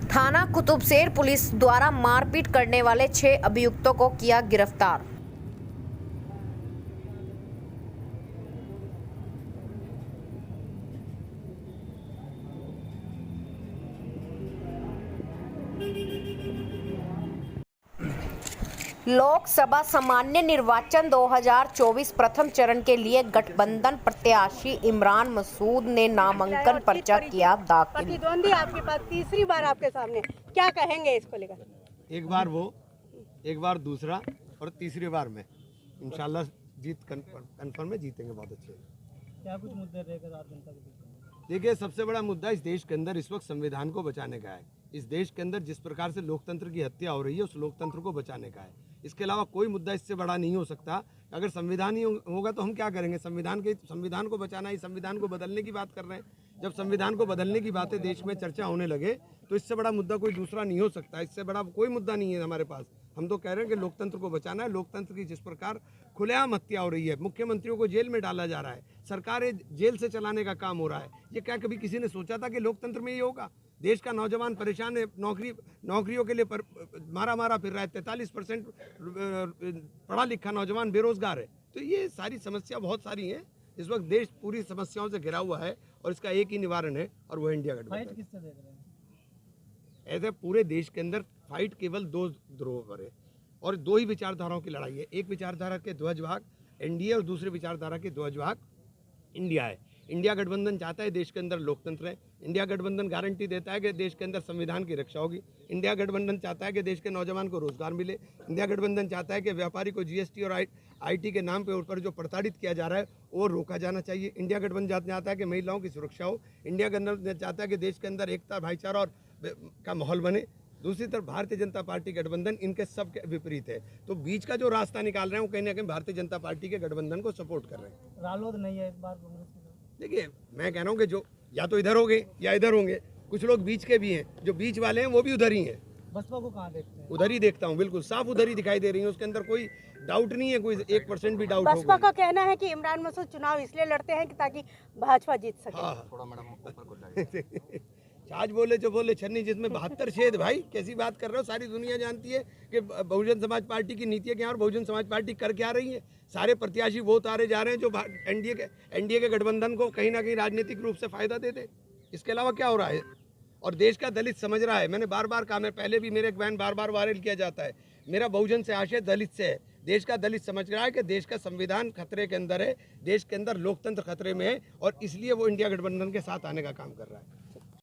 थाना कुतुबशेर पुलिस द्वारा मारपीट करने वाले 6 अभियुक्तों को किया गिरफ्तार। लोकसभा सामान्य निर्वाचन 2024 प्रथम चरण के लिए गठबंधन प्रत्याशी इमरान मसूद ने नामांकन पर्चा किया दाखिल। प्रतिद्वंदी आपके पास तीसरी बार आपके सामने, क्या कहेंगे इसको लेकर? एक बार वो, एक बार दूसरा और तीसरी बार में इंशाल्लाह जीत कन्फर्म में जीतेंगे बहुत अच्छे। क्या कुछ मुद्दे रहेगा रात जनता के बीच में? देखिए, सबसे बड़ा मुद्दा इस देश के अंदर इस वक्त संविधान को बचाने का है। इस देश के अंदर जिस प्रकार से लोकतंत्र की हत्या हो रही है, उस लोकतंत्र को बचाने का है। इसके अलावा कोई मुद्दा इससे बड़ा नहीं हो सकता। अगर संविधान ही होगा तो हम क्या करेंगे? संविधान को बचाना ही, संविधान को बदलने की बात कर रहे हैं। जब संविधान को बदलने की बातें देश में चर्चा होने लगे तो इससे बड़ा मुद्दा कोई दूसरा नहीं हो सकता। इससे बड़ा कोई मुद्दा नहीं है हमारे पास। हम तो कह रहे हैं कि लोकतंत्र को बचाना है। लोकतंत्र की जिस प्रकार खुलेआम हत्या हो रही है, मुख्यमंत्रियों को जेल में डाला जा रहा है, सरकारें जेल से चलाने का काम हो रहा है, ये क्या कभी किसी ने सोचा था कि लोकतंत्र में ये होगा? देश का नौजवान परेशान है, नौकरियों के लिए मारा फिर रहा है। 43% पढ़ा लिखा नौजवान बेरोजगार है। तो ये सारी समस्या बहुत सारी हैं। इस वक्त देश पूरी समस्याओं से घिरा हुआ है और इसका एक ही निवारण है और वो इंडिया गठबंधन। किससे देख रहे हैं? ऐसे पूरे देश के अंदर फाइट केवल दो ध्रुवों पर है और दो ही विचारधाराओं की लड़ाई है। एक विचारधारा के ध्वजवाहक एनडीए और दूसरी विचारधारा के ध्वजवाहक इंडिया है। इंडिया गठबंधन चाहता है देश के अंदर लोकतंत्र है। इंडिया गठबंधन गारंटी देता है कि देश के अंदर संविधान की रक्षा होगी। इंडिया गठबंधन चाहता है कि देश के नौजवान को रोजगार मिले। इंडिया गठबंधन चाहता है कि व्यापारी को जीएसटी और आईटी के नाम पे ऊपर जो प्रताड़ित किया जा रहा है वो रोका जाना चाहिए। इंडिया गठबंधन चाहता है कि महिलाओं की सुरक्षा हो। इंडिया गठबंधन चाहता है कि देश के अंदर एकता, भाईचारा और का माहौल बने। दूसरी तरफ भारतीय जनता पार्टी गठबंधन इनके सब के विपरीत है। तो बीच का जो रास्ता निकाल रहे हैं वो कहीं ना कहीं भारतीय जनता पार्टी के गठबंधन को सपोर्ट कर रहे हैं। रालोद नहीं है इस बार कांग्रेस की? देखिए, मैं कह रहा हूँ कि जो या तो इधर होंगे या इधर होंगे। कुछ लोग बीच के भी हैं, जो बीच वाले हैं वो भी उधर ही हैं। बसपा को कहाँ देखते हैं? उधर ही देखता हूँ, बिल्कुल साफ उधर ही दिखाई दे रही है। उसके अंदर कोई डाउट नहीं है, कोई 1% भी डाउट बसपा का कहना है कि इमरान मसूद चुनाव इसलिए लड़ते हैं कि ताकि भाजपा जीत सके। हाँ, आज बोले जो बोले छन्नी, जिसमें 72 छेद। भाई कैसी बात कर रहे हो? सारी दुनिया जानती है कि बहुजन समाज पार्टी की नीतियाँ क्या और बहुजन समाज पार्टी कर क्या रही है। सारे प्रत्याशी वो उतारे जा रहे हैं जो एनडीए के गठबंधन को कहीं ना कहीं राजनीतिक रूप से फायदा देते। इसके अलावा क्या हो रहा है? और देश का दलित समझ रहा है। मैंने बार बार कहा, मैं पहले भी, मेरे एक बयान बार बार वायरल किया जाता है, मेरा बहुजन से आशय दलित से है। देश का दलित समझ रहा है कि देश का संविधान खतरे के अंदर है, देश के अंदर लोकतंत्र खतरे में है और इसलिए वो इंडिया गठबंधन के साथ आने का काम कर रहा है।